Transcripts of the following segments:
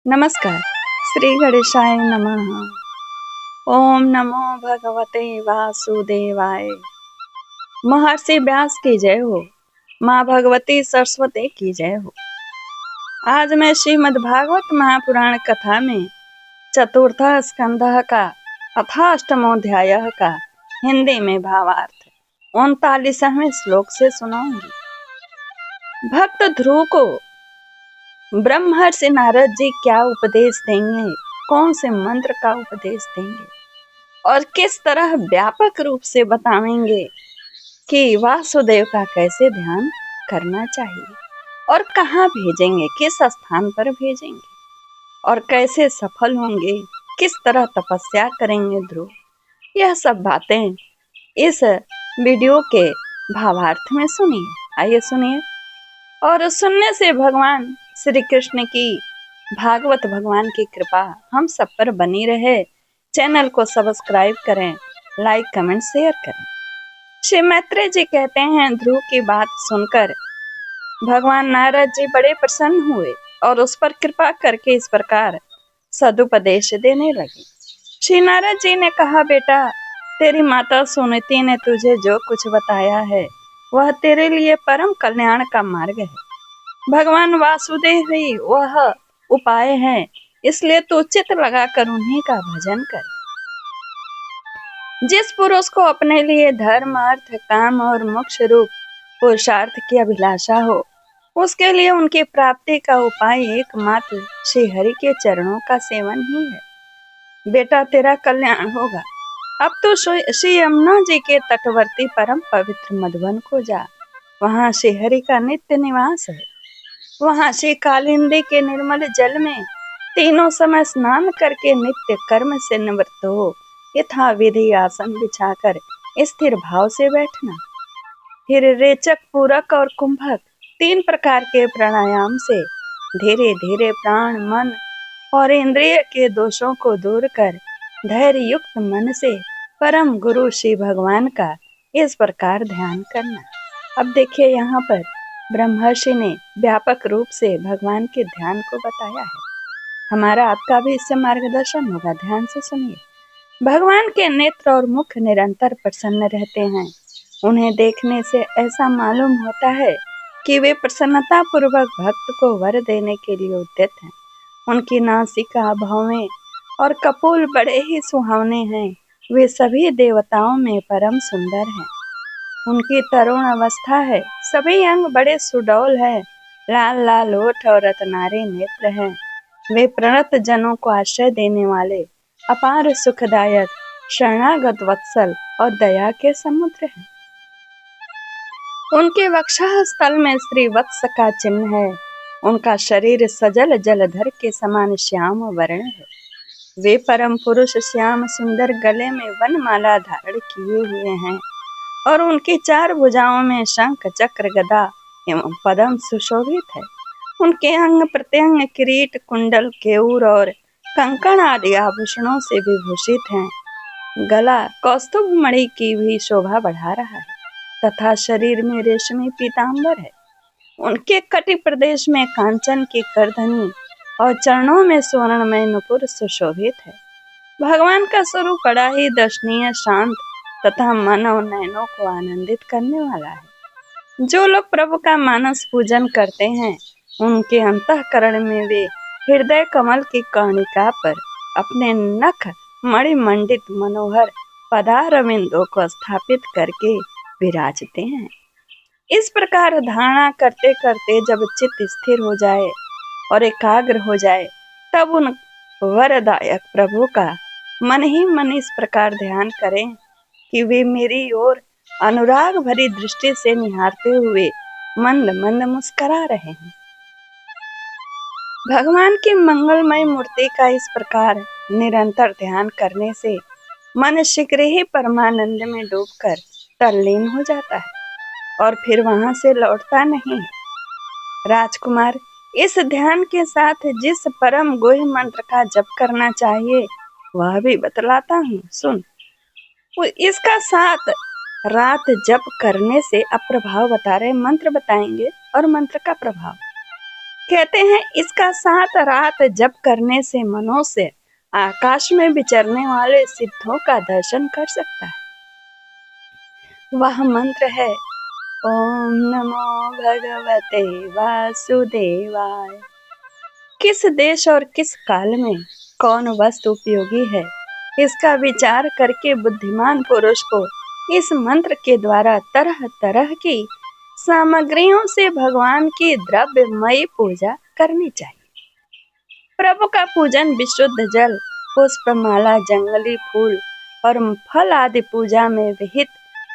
नमस्कार। श्री गणेशाय नमः। ओम नमो भगवते वासुदेवाय। महर्षि व्यास की जय हो। माँ भगवती सरस्वती की जय हो। आज मैं श्रीमद् भागवत महापुराण कथा में चतुर्थ स्कंध का अथाष्टमोध्याय का हिंदी में भावार्थ 39वें श्लोक से सुनाऊंगी। भक्त ध्रुव को ब्रह्मर्षि नारद जी क्या उपदेश देंगे, कौन से मंत्र का उपदेश देंगे और किस तरह व्यापक रूप से बताएंगे कि वासुदेव का कैसे ध्यान करना चाहिए और कहाँ भेजेंगे, किस स्थान पर भेजेंगे और कैसे सफल होंगे, किस तरह तपस्या करेंगे ध्रुव। यह सब बातें इस वीडियो के भावार्थ में सुनिए। आइए सुनिए और सुनने से भगवान श्री कृष्ण की, भागवत भगवान की कृपा हम सब पर बनी रहे। चैनल को सब्सक्राइब करें, लाइक कमेंट शेयर करें। श्री मैत्रेय जी कहते हैं, ध्रुव की बात सुनकर भगवान नारद जी बड़े प्रसन्न हुए और उस पर कृपा करके इस प्रकार सदुपदेश देने लगे। श्री नारद जी ने कहा, बेटा तेरी माता सुनीति ने तुझे जो कुछ बताया है वह तेरे लिए परम कल्याण का मार्ग है। भगवान वासुदेव ही वह उपाय है, इसलिए तू चित लगाकर उन्हीं का भजन कर। जिस पुरुष को अपने लिए धर्म, अर्थ, काम और मोक्ष रूप पुरुषार्थ की अभिलाषा हो, उसके लिए उनकी प्राप्ति का उपाय एकमात्र श्री हरि के चरणों का सेवन ही है। बेटा तेरा कल्याण होगा। अब तो श्री यमुना जी के तटवर्ती परम पवित्र मधुबन को जा। वहाँ श्री हरि का नित्य निवास है। वहाँ श्री कालिंदी के निर्मल जल में तीनों समय स्नान करके नित्य कर्म से निवृत्त हो यथा विधि आसन बिछाकर स्थिर भाव से बैठना। फिर रेचक, पूरक और कुंभक 3 प्रकार के प्राणायाम से धीरे धीरे प्राण, मन और इंद्रिय के दोषों को दूर कर धैर्य युक्त मन से परम गुरु श्री भगवान का इस प्रकार ध्यान करना। अब देखिए, यहाँ पर ब्रह्मर्षि ने व्यापक रूप से भगवान के ध्यान को बताया है। हमारा आपका भी इससे मार्गदर्शन होगा। ध्यान से सुनिए। भगवान के नेत्र और मुख निरंतर प्रसन्न रहते हैं। उन्हें देखने से ऐसा मालूम होता है कि वे प्रसन्नता पूर्वक भक्त को वर देने के लिए उद्यत हैं। उनकी नासिका, भौहें और कपोल बड़े ही सुहावने हैं। वे सभी देवताओं में परम सुंदर हैं। उनकी तरुण अवस्था है। सभी अंग बड़े सुडौल है। लाल लाल ओठ और रत्नारे नेत्र हैं। वे प्रणत जनों को आश्रय देने वाले अपार सुखदायक, शरणागत वत्सल और दया के समुद्र हैं। उनके वक्षः स्थल में श्री वत्स का चिन्ह है। उनका शरीर सजल जलधर के समान श्याम वर्ण है। वे परम पुरुष श्याम सुंदर गले में वनमाला धारण किए हुए हैं और उनकी 4 भुजाओं में शंख, चक्र, गदा एवं पद्म सुशोभित है। उनके अंग प्रत्यंग किरीट, कुंडल, केयूर और कंकण आदि आभूषणों से विभूषित हैं। गला कौस्तुभ मणि की भी शोभा बढ़ा रहा है तथा शरीर में रेशमी पीतांबर है। उनके कटि प्रदेश में कांचन की करधनी और चरणों में स्वर्णमय नुपुर सुशोभित है। भगवान का स्वरूप बड़ा ही दर्शनीय, शांत तथा मन और नयनों को आनंदित करने वाला है। जो लोग प्रभु का मानस पूजन करते हैं, उनके अंतःकरण में वे हृदय कमल की कर्णिका पर अपने नख मणिमंडित मनोहर पदारविंदों को स्थापित करके विराजते हैं। इस प्रकार धारणा करते करते जब चित्त स्थिर हो जाए और एकाग्र हो जाए, तब उन वरदायक प्रभु का मन ही मन इस प्रकार ध्यान करें कि वे मेरी ओर अनुराग भरी दृष्टि से निहारते हुए मंद मंद मुस्कुरा रहे हैं। भगवान की मंगलमय मूर्ति का इस प्रकार निरंतर ध्यान करने से मन शीघ्र ही परमानंद में डूबकर तल्लीन हो जाता है और फिर वहां से लौटता नहीं है। राजकुमार, इस ध्यान के साथ जिस परम गुह्य मंत्र का जप करना चाहिए वह भी बतलाता हूँ, सुन। इसका साथ रात जप करने से अप्रभाव बता रहे, मंत्र बताएंगे और मंत्र का प्रभाव। कहते हैं इसका 7 रात जप करने से मनुष्य आकाश में विचरने वाले सिद्धों का दर्शन कर सकता है। वह मंत्र है ओम नमो भगवते वासुदेवाय। किस देश और किस काल में कौन वस्तु उपयोगी है, इसका विचार करके बुद्धिमान पुरुष को इस मंत्र के द्वारा तरह तरह की सामग्रियों से भगवान की द्रव्यमयी पूजा करनी चाहिए। प्रभु का पूजन विशुद्ध जल, पुष्पमाला, जंगली फूल और फल आदि पूजा में विहित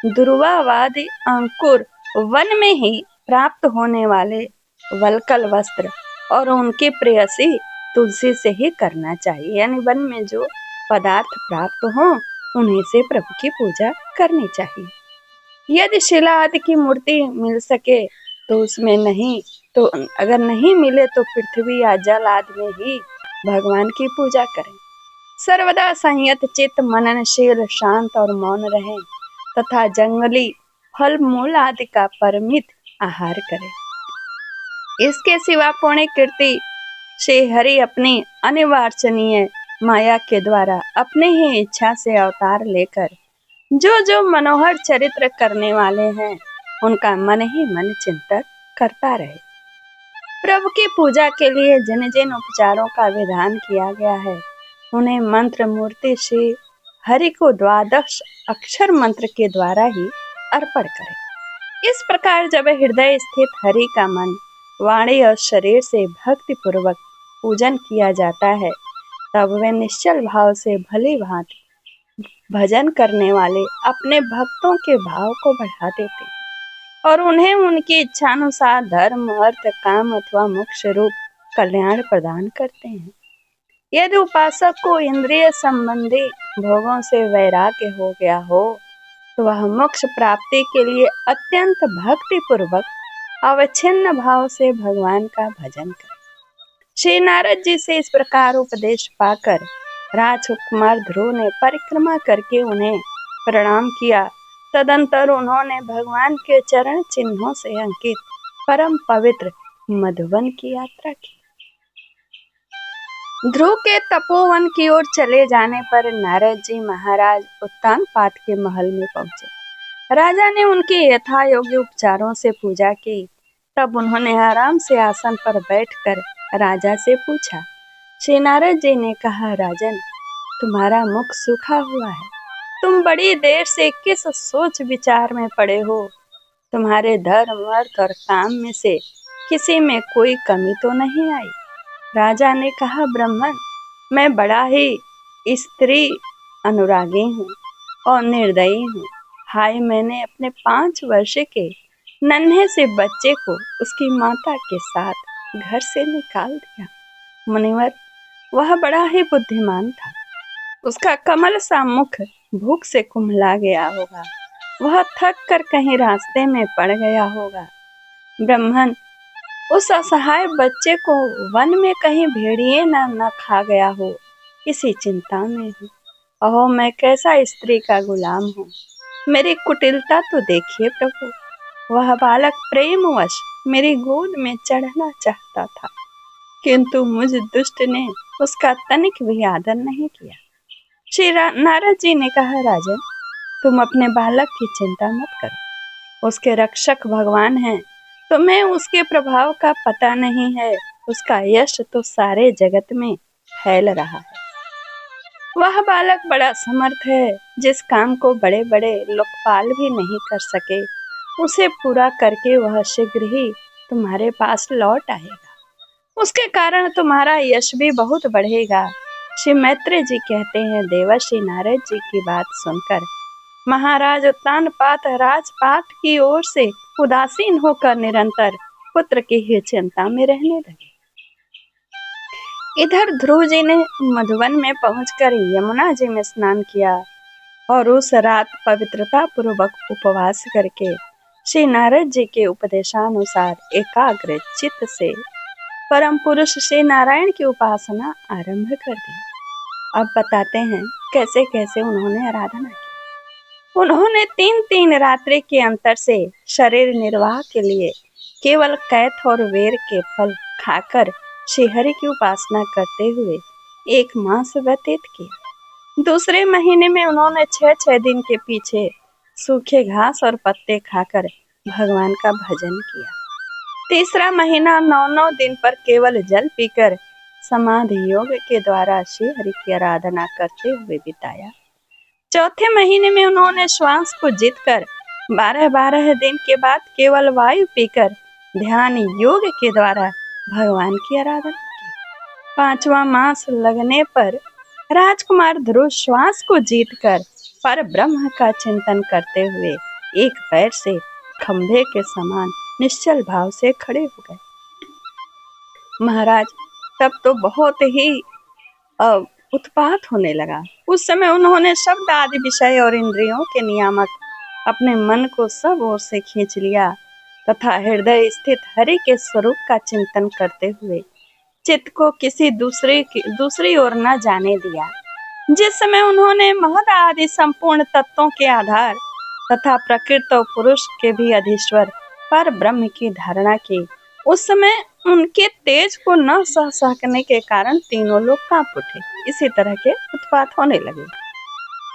दुर्वावादी अंकुर, वन में ही प्राप्त होने वाले वलकल वस्त्र और उनकी प्रेयसी तुलसी से ही करना चाहिए। यानी वन में जो पदार्थ प्राप्त हो उन्हीं से प्रभु की पूजा करनी चाहिए। यदि शिला आदि की मूर्ति मिल सके तो उसमें नहीं, तो अगर नहीं मिले तो पृथ्वी या जल आदि में ही भगवान की पूजा करें। सर्वदा संयत चित्त, मननशील, शांत और मौन रहें तथा जंगली फल मूल आदि का परिमित आहार करें। इसके सिवा पुण्य कीर्ति श्री हरि अपनी अनिवार्चनीय माया के द्वारा अपने ही इच्छा से अवतार लेकर जो जो मनोहर चरित्र करने वाले हैं उनका मन ही मन चिंतन करता रहे। प्रभु की पूजा के लिए जिन जिन उपचारों का विधान किया गया है उन्हें मंत्र मूर्ति श्री हरि को 12 अक्षर मंत्र के द्वारा ही अर्पण करें। इस प्रकार जब हृदय स्थित हरि का मन, वाणी और शरीर से भक्ति पूर्वक पूजन किया जाता है तब वे निश्चल भाव से भली भांति भजन करने वाले अपने भक्तों के भाव को बढ़ा देते हैं और उन्हें उनकी इच्छानुसार धर्म, अर्थ, काम अथवा मोक्ष रूप कल्याण प्रदान करते हैं। यदि उपासक को इंद्रिय संबंधी भोगों से वैराग्य हो गया हो तो वह मोक्ष प्राप्ति के लिए अत्यंत भक्ति पूर्वक अवच्छिन्न भाव से भगवान का भजन करे। श्री नारद जी से इस प्रकार उपदेश पाकर राजकुमार ध्रुव ने परिक्रमा करके उन्हें प्रणाम किया। तदंतर उन्होंने भगवान के चरण चिन्हों से अंकित परम पवित्र मधुवन की यात्रा की। ध्रुव के तपोवन की ओर चले जाने पर नारद जी महाराज उत्तानपाद के महल में पहुंचे। राजा ने उनके यथायोग्य उपचारों से पूजा की। तब उन्होंने आराम से आसन पर बैठकर राजा से पूछा। श्री नारद जी ने कहा, राजन, तुम्हारा मुख सूखा हुआ है, तुम बड़ी देर से किस सोच विचार में पड़े हो? तुम्हारे धर्म, अर्थ और काम में से किसी में कोई कमी तो नहीं आई? राजा ने कहा, ब्राह्मण, मैं बड़ा ही स्त्री अनुरागी हूँ और निर्दयी हूँ। हाय, मैंने अपने 5 वर्ष के नन्हे से बच्चे को उसकी माता के साथ घर से निकाल दिया। मुनिवर, वह बड़ा ही बुद्धिमान था। उसका कमल सा मुख भूख से कुम्हला गया होगा। वह थक कर कहीं रास्ते में पड़ गया होगा। ब्राह्मण, उस असहाय बच्चे को वन में कहीं भेड़िए न खा गया हो, इसी चिंता में हूँ। अहो, मैं कैसा स्त्री का गुलाम हूँ। मेरी कुटिलता तो देखिए प्रभु। वह बालक प्रेमवश मेरी गोद में चढ़ना चाहता था, किंतु मुझ दुष्ट ने उसका तनिक भी आदर नहीं किया। श्री नारद जी ने कहा, राजन, तुम अपने बालक की चिंता मत करो। उसके रक्षक भगवान हैं। तुम्हें उसके प्रभाव का पता नहीं है। उसका यश तो सारे जगत में फैल रहा है। वह बालक बड़ा समर्थ है। जिस काम को बड़े बड़े लोकपाल भी नहीं कर सके, उसे पूरा करके वह शीघ्र ही तुम्हारे पास लौट आएगा। उसके कारण तुम्हारा यश भी बहुत बढ़ेगा। श्री मैत्रेय जी कहते हैं, देवर्षि नारद जी की बात सुनकर महाराज उत्तानपाद राजपाट की ओर से उदासीन होकर निरंतर पुत्र की ही चिंता में रहने लगे। इधर ध्रुव जी ने मधुवन में पहुंचकर यमुना जी में स्नान किया और उस रात पवित्रता पूर्वक उपवास करके श्री नारद जी के उपदेशानुसार एकाग्र चित्त से परम पुरुष श्री नारायण की उपासना आरंभ कर दी। अब बताते हैं कैसे कैसे उन्होंने आराधना की। उन्होंने 3-3 रात्रि के अंतर से शरीर निर्वाह के लिए केवल कैथ और वेर के फल खाकर श्रीहरि की उपासना करते हुए 1 मास व्यतीत किया। दूसरे महीने में उन्होंने 6-6 दिन के पीछे सूखे घास और पत्ते खाकर भगवान का भजन किया। तीसरा महीना 9-9 दिन पर केवल जल पीकर समाधि योग के द्वारा श्रीहरि की आराधना करते हुए बिताया। चौथे महीने में उन्होंने श्वास को जीतकर 12-12 दिन के बाद केवल वायु पीकर ध्यान योग के द्वारा भगवान की आराधना की। 5वां मास लगने पर राजकुमार ध्रुव श्वास को जीतकर पर ब्रह्म का चिंतन करते हुए एक पैर से खंभे के समान निश्चल भाव से खड़े हो गए। महाराज तब तो बहुत ही उत्पात होने लगा। उस समय उन्होंने शब्द आदि विषय और इंद्रियों के नियामक अपने मन को सब ओर से खींच लिया तथा हृदय स्थित हरि के स्वरूप का चिंतन करते हुए चित्त को किसी दूसरी ओर न जाने दिया। जिस समय उन्होंने महद आदि संपूर्ण तत्वों के आधार तथा प्रकृति और पुरुष के भी अधीश्वर पर ब्रह्म की धारणा की, उस समय उनके तेज को न सह सकने के कारण तीनों लोग कांप उठे। इसी तरह के उत्पात होने लगे।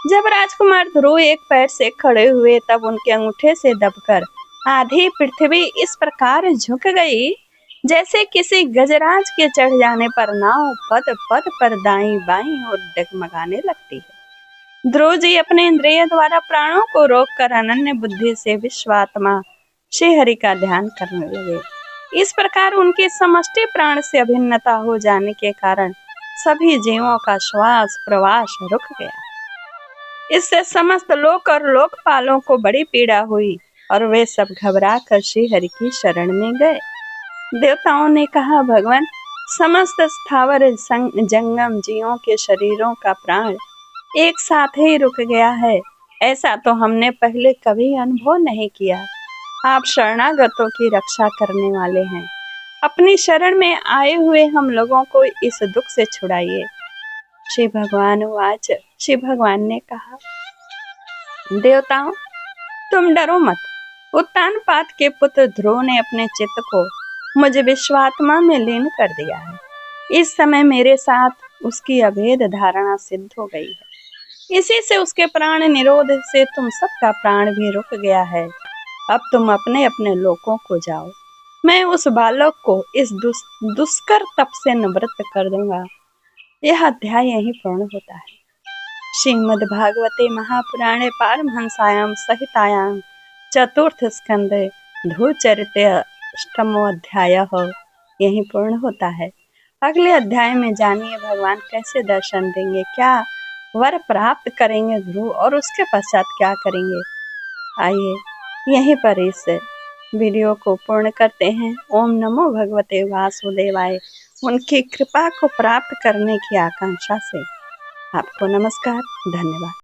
जब राजकुमार ध्रुव एक पैर से खड़े हुए तब उनके अंगूठे से दबकर आधी पृथ्वी इस प्रकार झुक गई जैसे किसी गजराज के चढ़ जाने पर नाव पद पद पर दाईं बाईं और डगमगाने लगती है। ध्रुव जी अपने इंद्रिय द्वारा प्राणों को रोककर अनन्य बुद्धि से विश्वात्मा श्रीहरि का ध्यान करने लगे। इस प्रकार उनकी समष्टि प्राण से अभिन्नता हो जाने के कारण सभी जीवों का श्वास प्रवास रुक गया। इससे समस्त लोक और लोकपालों को बड़ी पीड़ा हुई और वे सब घबरा कर श्रीहरि की शरण में गए। देवताओं ने कहा, भगवान, समस्त स्थावर जंगम जीवों के शरीरों का प्राण एक साथ ही रुक गया है। ऐसा तो हमने पहले कभी अनुभव नहीं किया। आप शरणागतों की रक्षा करने वाले हैं। अपनी शरण में आए हुए हम लोगों को इस दुख से छुड़ाइए। श्री भगवान ने कहा, देवताओं, तुम डरो मत। उत्तानपाद के पुत्र ध्रुव ने अपने चित्त को मुझे विश्वात्मा में लीन कर दिया है। इस समय मेरे साथ उसकी अभेद धारणा सिद्ध हो गई है। इसी से उसके प्राण निरोध से तुम सबका प्राण भी रुक गया है। अब तुम अपने अपने लोकों को जाओ। मैं उस बालक को इस दुष्कर तप से निवृत्त कर दूंगा। यह अध्याय यहीं पूर्ण होता है। श्रीमद् भागवते महापुराणे पारमहंसायां सहितायां चतुर्थ स्कंदे ध्रुवचरिते 8वां अध्याय यहीं पूर्ण होता है। अगले अध्याय में जानिए भगवान कैसे दर्शन देंगे, क्या वर प्राप्त करेंगे ध्रुव और उसके पश्चात क्या करेंगे। आइए यहीं पर इस वीडियो को पूर्ण करते हैं। ओम नमो भगवते वासुदेवाय। उनकी कृपा को प्राप्त करने की आकांक्षा से आपको नमस्कार, धन्यवाद।